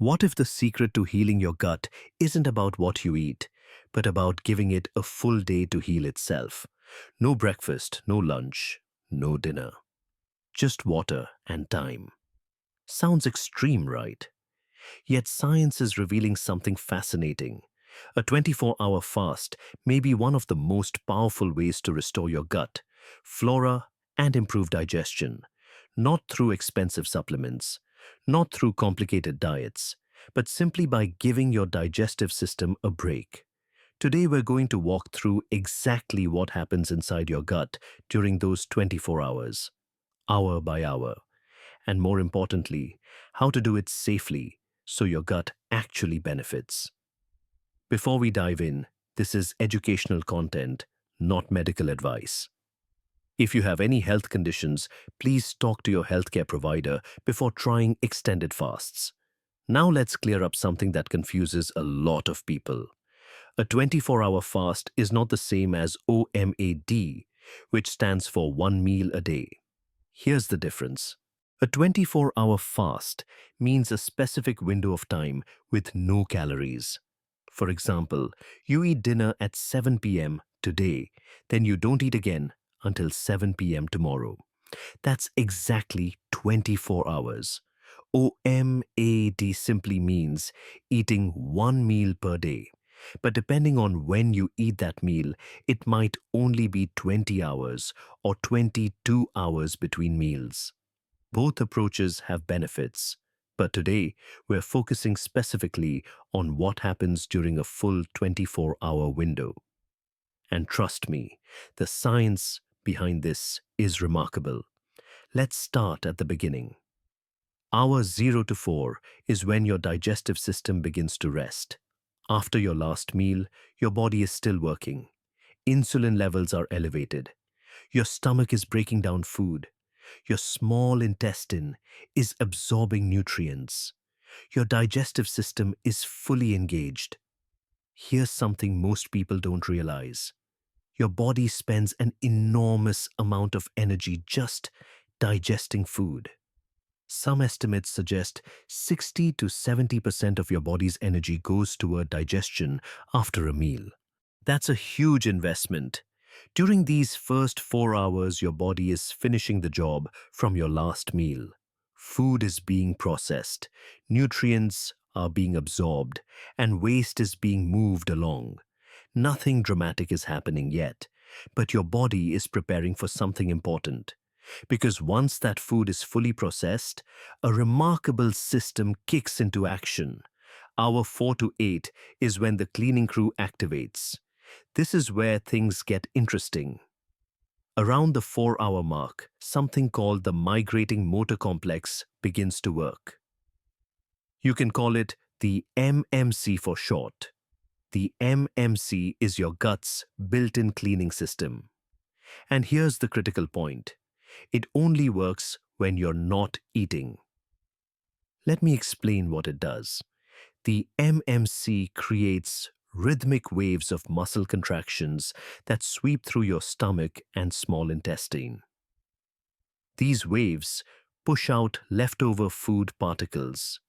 What if the secret to healing your gut isn't about what you eat, but about giving it a full day to heal itself? No breakfast, no lunch, no dinner. Just water and time. Sounds extreme, right? Yet science is revealing something fascinating. A 24-hour fast may be one of the most powerful ways to restore your gut, flora, and improve digestion, not through expensive supplements, not through complicated diets, but simply by giving your digestive system a break. Today we're going to walk through exactly what happens inside your gut during those 24 hours, hour by hour, and more importantly, how to do it safely so your gut actually benefits. Before we dive in, this is educational content, not medical advice. If you have any health conditions, please talk to your healthcare provider before trying extended fasts. Now let's clear up something that confuses a lot of people. A 24-hour fast is not the same as OMAD, which stands for one meal a day. Here's the difference. A 24-hour fast means a specific window of time with no calories. For example, you eat dinner at 7 p.m. today, then you don't eat again until 7 p.m. tomorrow. That's exactly 24 hours. OMAD simply means eating one meal per day. But depending on when you eat that meal, it might only be 20 hours or 22 hours between meals. Both approaches have benefits, but today we're focusing specifically on what happens during a full 24-hour window. And trust me, the science behind this is remarkable. Let's start at the beginning. Hour 0 to 4 is when your digestive system begins to rest. After your last meal, your body is still working. Insulin levels are elevated. Your stomach is breaking down food. Your small intestine is absorbing nutrients. Your digestive system is fully engaged. Here's something most people don't realize. Your body spends an enormous amount of energy just digesting food. Some estimates suggest 60 to 70% of your body's energy goes toward digestion after a meal. That's a huge investment. During these first 4 hours, your body is finishing the job from your last meal. Food is being processed, nutrients are being absorbed, and waste is being moved along. Nothing dramatic is happening yet, but your body is preparing for something important. Because once that food is fully processed, a remarkable system kicks into action. Hour 4 to 8 is when the cleaning crew activates. This is where things get interesting. Around the 4-hour mark, something called the Migrating Motor Complex begins to work. You can call it the MMC for short. The MMC is your gut's built-in cleaning system. And here's the critical point. It only works when you're not eating. Let me explain what it does. The MMC creates rhythmic waves of muscle contractions that sweep through your stomach and small intestine. These waves push out leftover food particles,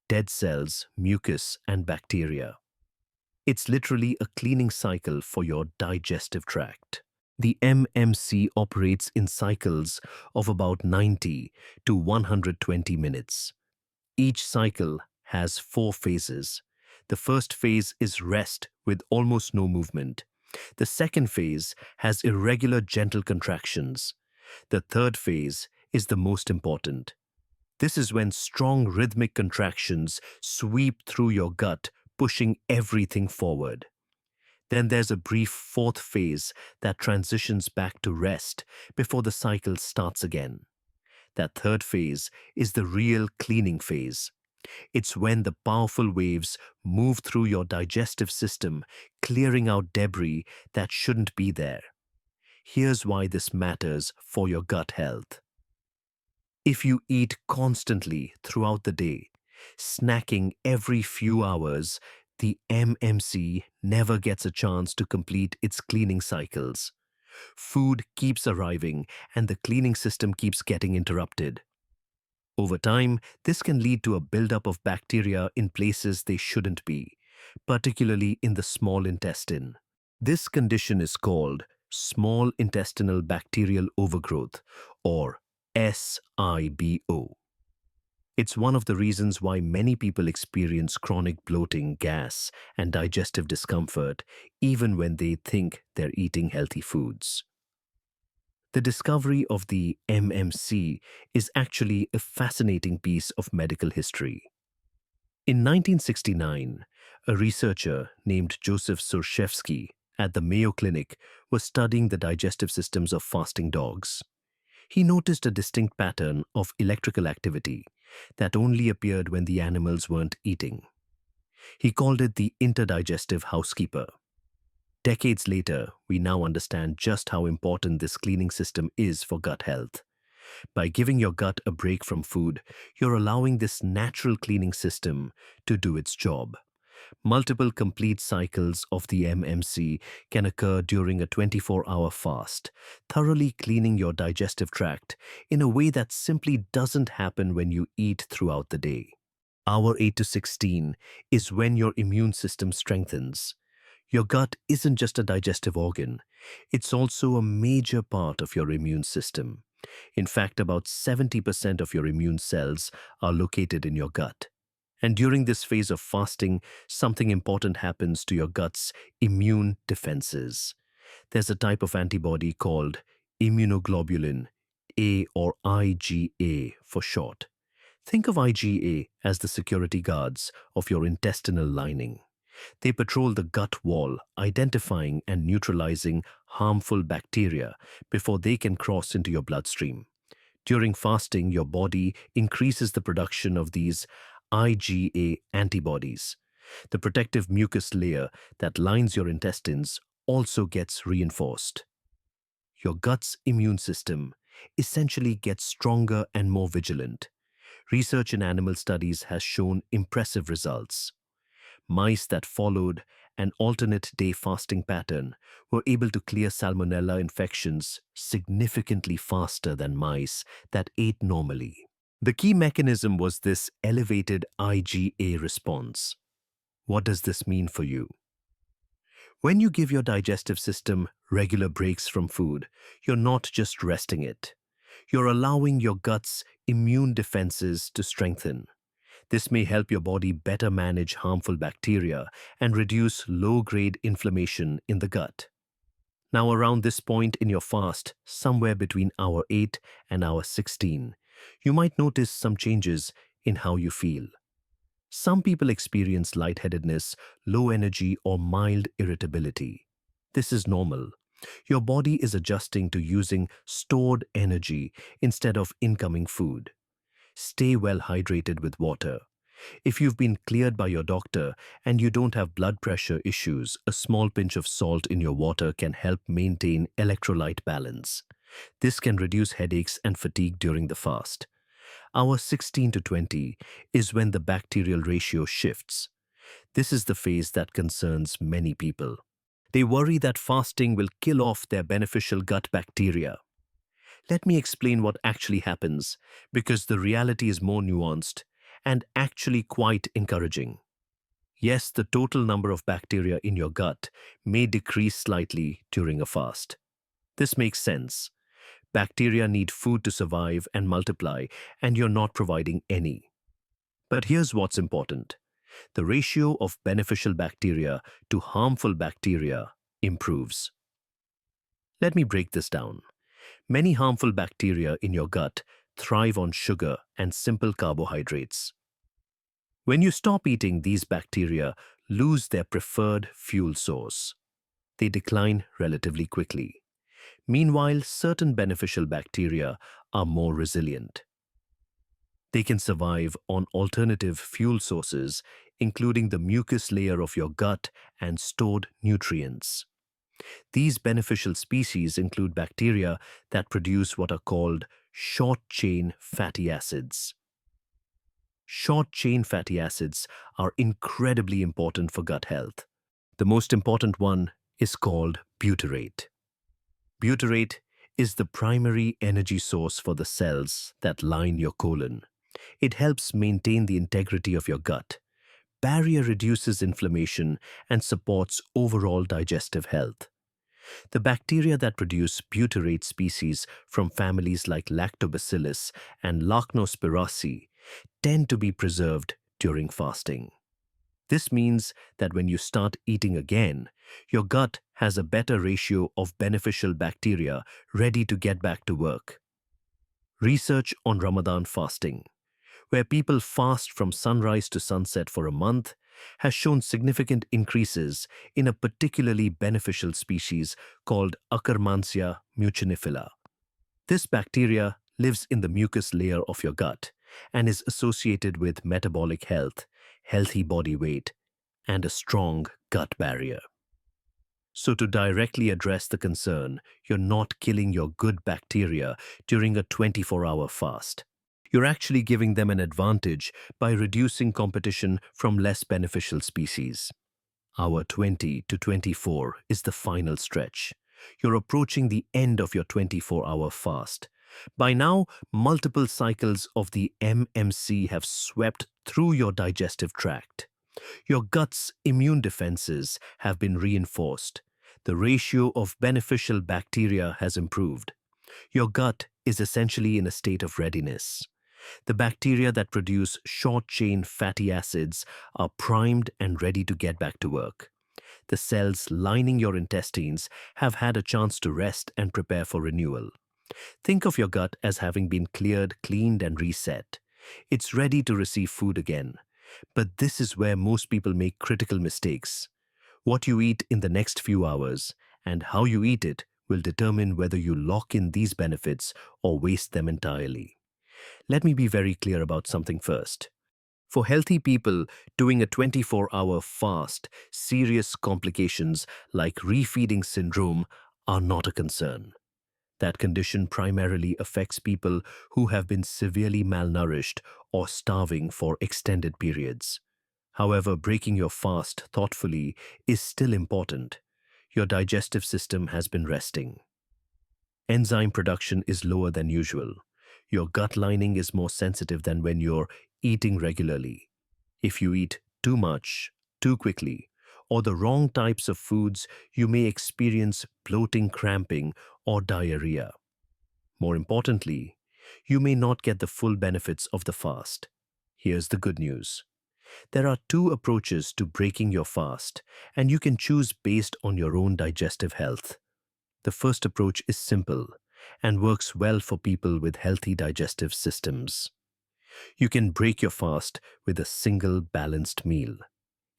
dead cells, mucus, and bacteria. It's literally a cleaning cycle for your digestive tract. The MMC operates in cycles of about 90 to 120 minutes. Each cycle has 4 phases. The first phase is rest with almost no movement. The second phase has irregular gentle contractions. The third phase is the most important. This is when strong rhythmic contractions sweep through your gut, pushing everything forward. Then there's a brief fourth phase that transitions back to rest before the cycle starts again. That third phase is the real cleaning phase. It's when the powerful waves move through your digestive system, clearing out debris that shouldn't be there. Here's why this matters for your gut health. If you eat constantly throughout the day, snacking every few hours, the MMC never gets a chance to complete its cleaning cycles. Food keeps arriving and the cleaning system keeps getting interrupted. Over time, this can lead to a buildup of bacteria in places they shouldn't be, particularly in the small intestine. This condition is called small intestinal bacterial overgrowth, or SIBO. It's one of the reasons why many people experience chronic bloating, gas, and digestive discomfort even when they think they're eating healthy foods. The discovery of the MMC is actually a fascinating piece of medical history. In 1969, a researcher named Joseph Surshevsky at the Mayo Clinic was studying the digestive systems of fasting dogs. He noticed a distinct pattern of electrical activity that only appeared when the animals weren't eating. He called it the interdigestive housekeeper. Decades later, we now understand just how important this cleaning system is for gut health. By giving your gut a break from food, you're allowing this natural cleaning system to do its job. Multiple complete cycles of the MMC can occur during a 24-hour fast, thoroughly cleaning your digestive tract in a way that simply doesn't happen when you eat throughout the day. Hour 8 to 16 is when your immune system strengthens. Your gut isn't just a digestive organ, it's also a major part of your immune system. In fact, about 70% of your immune cells are located in your gut. And during this phase of fasting, something important happens to your gut's immune defenses. There's a type of antibody called immunoglobulin A, or IgA for short. Think of IgA as the security guards of your intestinal lining. They patrol the gut wall, identifying and neutralizing harmful bacteria before they can cross into your bloodstream. During fasting, your body increases the production of these IgA antibodies. The protective mucus layer that lines your intestines also gets reinforced. Your gut's immune system essentially gets stronger and more vigilant. Research in animal studies has shown impressive results. Mice that followed an alternate day fasting pattern were able to clear salmonella infections significantly faster than mice that ate normally. The key mechanism was this elevated IgA response. What does this mean for you? When you give your digestive system regular breaks from food, you're not just resting it. You're allowing your gut's immune defenses to strengthen. This may help your body better manage harmful bacteria and reduce low-grade inflammation in the gut. Now, around this point in your fast, somewhere between hour 8 and hour 16, you might notice some changes in how you feel. Some people experience lightheadedness, low energy, or mild irritability. This is normal. Your body is adjusting to using stored energy instead of incoming food. Stay well hydrated with water. If you've been cleared by your doctor and you don't have blood pressure issues, a small pinch of salt in your water can help maintain electrolyte balance. This can reduce headaches and fatigue during the fast. Hour 16 to 20 is when the bacterial ratio shifts. This is the phase that concerns many people. They worry that fasting will kill off their beneficial gut bacteria. Let me explain what actually happens, because the reality is more nuanced and actually quite encouraging. Yes, the total number of bacteria in your gut may decrease slightly during a fast. This makes sense. Bacteria need food to survive and multiply, and you're not providing any. But here's what's important. The ratio of beneficial bacteria to harmful bacteria improves. Let me break this down. Many harmful bacteria in your gut thrive on sugar and simple carbohydrates. When you stop eating, these bacteria lose their preferred fuel source. They decline relatively quickly. Meanwhile, certain beneficial bacteria are more resilient. They can survive on alternative fuel sources, including the mucus layer of your gut and stored nutrients. These beneficial species include bacteria that produce what are called short-chain fatty acids. Short-chain fatty acids are incredibly important for gut health. The most important one is called butyrate. Butyrate is the primary energy source for the cells that line your colon. It helps maintain the integrity of your gut. Barrier reduces inflammation and supports overall digestive health. The bacteria that produce butyrate species from families like Lactobacillus and Lachnospiraceae tend to be preserved during fasting. This means that when you start eating again, your gut has a better ratio of beneficial bacteria ready to get back to work. Research on Ramadan fasting, where people fast from sunrise to sunset for a month, has shown significant increases in a particularly beneficial species called Akkermansia mucinifila. This bacteria lives in the mucus layer of your gut and is associated with metabolic health, healthy body weight, and a strong gut barrier. So, to directly address the concern, you're not killing your good bacteria during a 24-hour fast. You're actually giving them an advantage by reducing competition from less beneficial species. Hour 20 to 24 is the final stretch. You're approaching the end of your 24-hour fast. By now, multiple cycles of the MMC have swept through your digestive tract. Your gut's immune defenses have been reinforced. The ratio of beneficial bacteria has improved. Your gut is essentially in a state of readiness. The bacteria that produce short-chain fatty acids are primed and ready to get back to work. The cells lining your intestines have had a chance to rest and prepare for renewal. Think of your gut as having been cleared, cleaned, and reset. It's ready to receive food again. But this is where most people make critical mistakes. What you eat in the next few hours and how you eat it will determine whether you lock in these benefits or waste them entirely. Let me be very clear about something first. For healthy people, doing a 24-hour fast, serious complications like refeeding syndrome are not a concern. That condition primarily affects people who have been severely malnourished or starving for extended periods. However, breaking your fast thoughtfully is still important. Your digestive system has been resting. Enzyme production is lower than usual. Your gut lining is more sensitive than when you're eating regularly. If you eat too much, too quickly, or the wrong types of foods, you may experience bloating, cramping, or diarrhea. More importantly, you may not get the full benefits of the fast. Here's the good news. There are two approaches to breaking your fast, and you can choose based on your own digestive health. The first approach is simple and works well for people with healthy digestive systems. You can break your fast with a single balanced meal.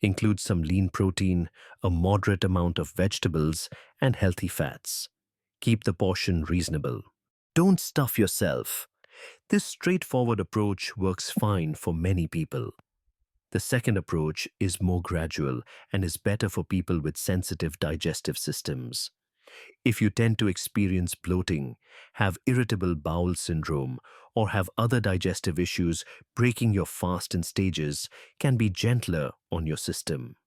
Include some lean protein, a moderate amount of vegetables, and healthy fats. Keep the portion reasonable. Don't stuff yourself. This straightforward approach works fine for many people. The second approach is more gradual and is better for people with sensitive digestive systems. If you tend to experience bloating, have irritable bowel syndrome, or have other digestive issues, breaking your fast in stages can be gentler on your system.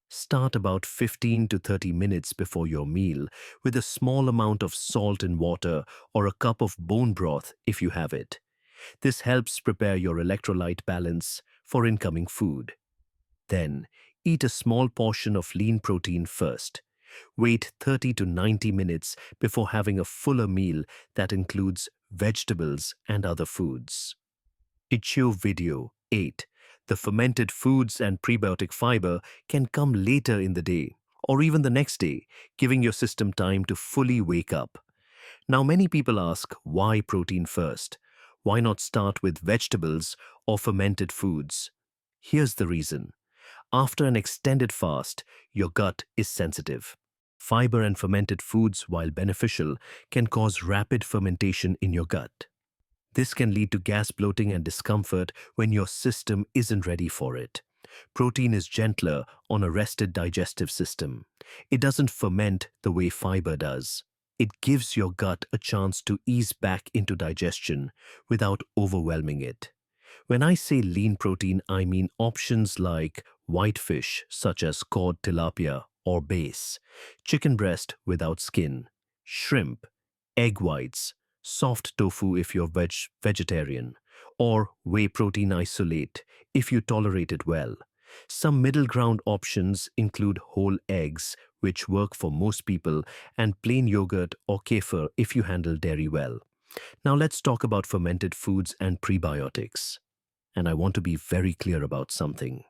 Start about 15 to 30 minutes before your meal with a small amount of salt and water or a cup of bone broth if you have it. This helps prepare your electrolyte balance for incoming food. Then, eat a small portion of lean protein first. Wait 30 to 90 minutes before having a fuller meal that includes vegetables and other foods. Ichio Video 8. The fermented foods and prebiotic fiber can come later in the day or even the next day, giving your system time to fully wake up. Now, many people ask, why protein first? Why not start with vegetables or fermented foods? Here's the reason. After an extended fast, your gut is sensitive. Fiber and fermented foods, while beneficial, can cause rapid fermentation in your gut. This can lead to gas, bloating, and discomfort when your system isn't ready for it. Protein is gentler on a rested digestive system. It doesn't ferment the way fiber does. It gives your gut a chance to ease back into digestion without overwhelming it. When I say lean protein, I mean options like white fish, such as cod, tilapia, or bass, chicken breast without skin, shrimp, egg whites, soft tofu if you're vegetarian, or whey protein isolate if you tolerate it well. Some middle ground options include whole eggs, which work for most people, and plain yogurt or kefir if you handle dairy well. Now let's talk about fermented foods and prebiotics. And I want to be very clear about something.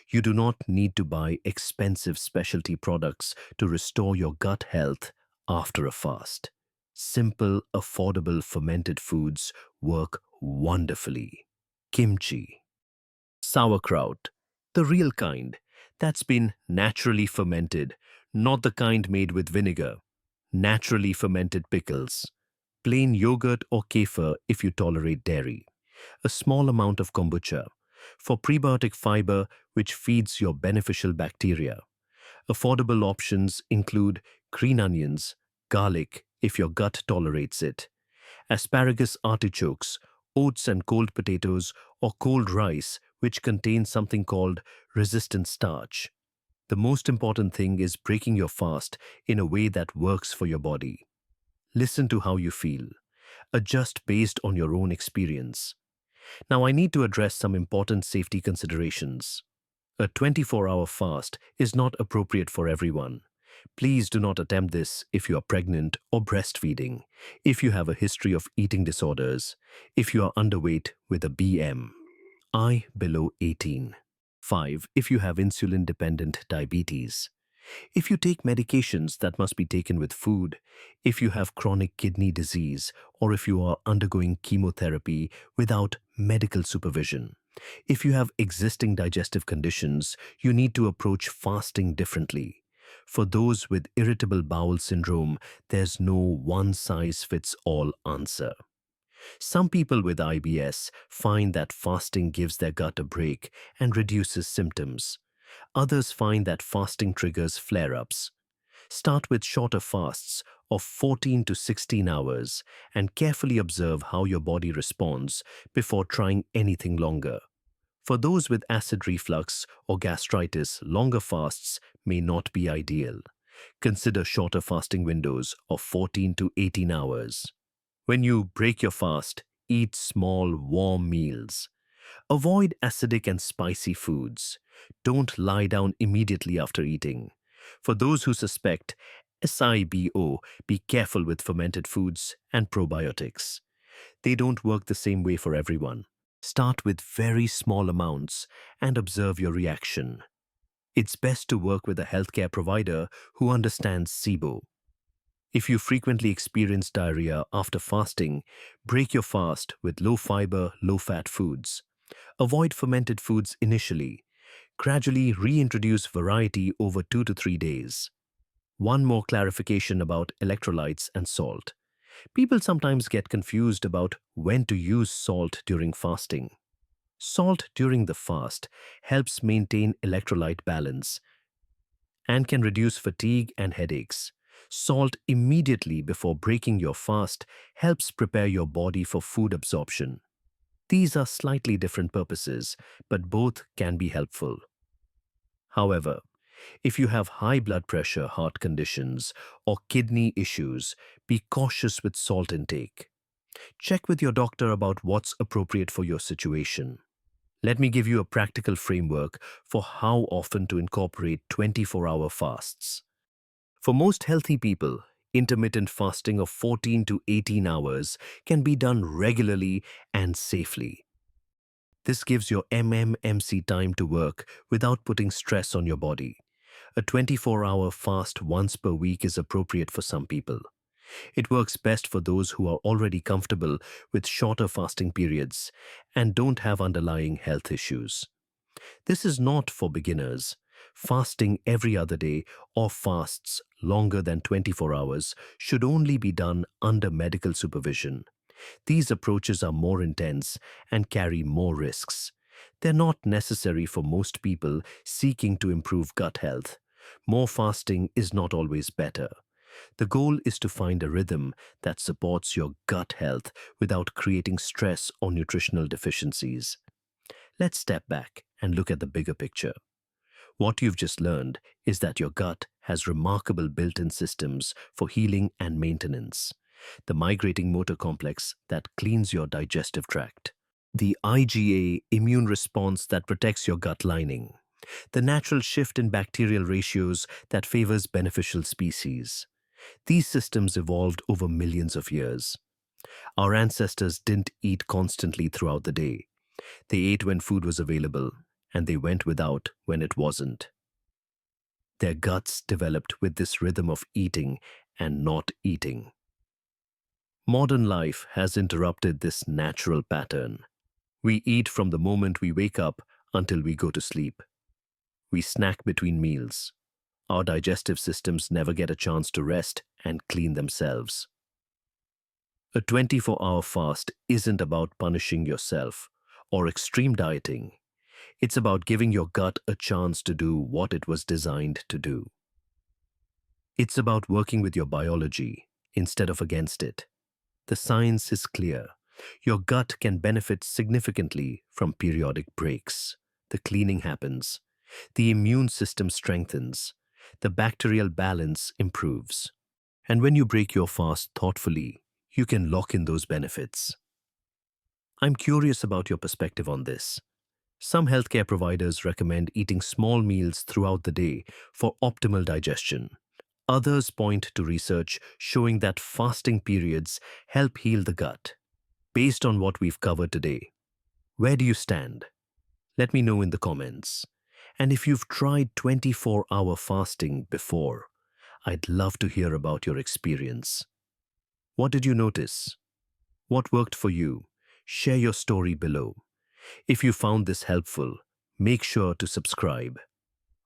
You do not need to buy expensive specialty products to restore your gut health after a fast. Simple, affordable fermented foods work wonderfully. Kimchi, sauerkraut, the real kind that's been naturally fermented, not the kind made with vinegar. Naturally fermented pickles, plain yogurt or kefir if you tolerate dairy, a small amount of kombucha for prebiotic fiber which feeds your beneficial bacteria. Affordable options include green onions, garlic if your gut tolerates it, asparagus artichokes, oats and cold potatoes, or cold rice which contain something called resistant starch. The most important thing is breaking your fast in a way that works for your body. Listen to how you feel. Adjust based on your own experience. Now, I need to address some important safety considerations. A 24-hour fast is not appropriate for everyone. Please do not attempt this if you are pregnant or breastfeeding, if you have a history of eating disorders, if you are underweight with a BMI below 18. 5. If you have insulin-dependent diabetes. If you take medications that must be taken with food, if you have chronic kidney disease, or if you are undergoing chemotherapy without medical supervision. If you have existing digestive conditions, you need to approach fasting differently. For those with irritable bowel syndrome, there's no one-size-fits-all answer. Some people with IBS find that fasting gives their gut a break and reduces symptoms. Others find that fasting triggers flare-ups. Start with shorter fasts of 14 to 16 hours and carefully observe how your body responds before trying anything longer. For those with acid reflux or gastritis, longer fasts may not be ideal. Consider shorter fasting windows of 14 to 18 hours. When you break your fast, eat small, warm meals. Avoid acidic and spicy foods. Don't lie down immediately after eating. For those who suspect SIBO, be careful with fermented foods and probiotics. They don't work the same way for everyone. Start with very small amounts and observe your reaction. It's best to work with a healthcare provider who understands SIBO. If you frequently experience diarrhea after fasting, break your fast with low-fiber, low-fat foods. Avoid fermented foods initially. Gradually reintroduce variety over 2 to 3 days. One more clarification about electrolytes and salt. People sometimes get confused about when to use salt during fasting. Salt during the fast helps maintain electrolyte balance and can reduce fatigue and headaches. Salt immediately before breaking your fast helps prepare your body for food absorption. These are slightly different purposes, but both can be helpful. However, if you have high blood pressure, heart conditions, or kidney issues, be cautious with salt intake. Check with your doctor about what's appropriate for your situation. Let me give you a practical framework for how often to incorporate 24-hour fasts. For most healthy people, intermittent fasting of 14 to 18 hours can be done regularly and safely. This gives your MMMC time to work without putting stress on your body. A 24-hour fast once per week is appropriate for some people. It works best for those who are already comfortable with shorter fasting periods and don't have underlying health issues. This is not for beginners. Fasting every other day or fasts longer than 24 hours should only be done under medical supervision. These approaches are more intense and carry more risks. They're not necessary for most people seeking to improve gut health. More fasting is not always better. The goal is to find a rhythm that supports your gut health without creating stress or nutritional deficiencies. Let's step back and look at the bigger picture. What you've just learned is that your gut has remarkable built-in systems for healing and maintenance. The migrating motor complex that cleans your digestive tract, The IgA immune response that protects your gut lining. The natural shift in bacterial ratios that favors beneficial species. These systems evolved over millions of years. Our ancestors didn't eat constantly throughout the day. They ate when food was available, and they went without when it wasn't. Their guts developed with this rhythm of eating and not eating. Modern life has interrupted this natural pattern. We eat from the moment we wake up until we go to sleep. We snack between meals. Our digestive systems never get a chance to rest and clean themselves. A 24-hour fast isn't about punishing yourself or extreme dieting. It's about giving your gut a chance to do what it was designed to do. It's about working with your biology instead of against it. The science is clear. Your gut can benefit significantly from periodic breaks. The cleaning happens. The immune system strengthens. The bacterial balance improves. And when you break your fast thoughtfully, you can lock in those benefits. I'm curious about your perspective on this. Some healthcare providers recommend eating small meals throughout the day for optimal digestion. Others point to research showing that fasting periods help heal the gut. Based on what we've covered today, where do you stand? Let me know in the comments. And if you've tried 24-hour fasting before, I'd love to hear about your experience. What did you notice? What worked for you? Share your story below. If you found this helpful, make sure to subscribe.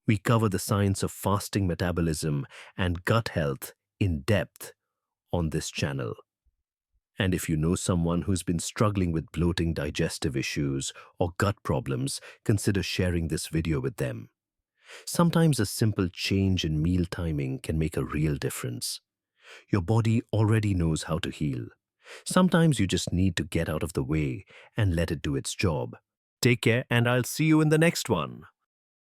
We cover the science of fasting metabolism and gut health in depth on this channel. And if you know someone who's been struggling with bloating, digestive issues, or gut problems, consider sharing this video with them. Sometimes a simple change in meal timing can make a real difference. Your body already knows how to heal. Sometimes you just need to get out of the way and let it do its job. Take care, and I'll see you in the next one.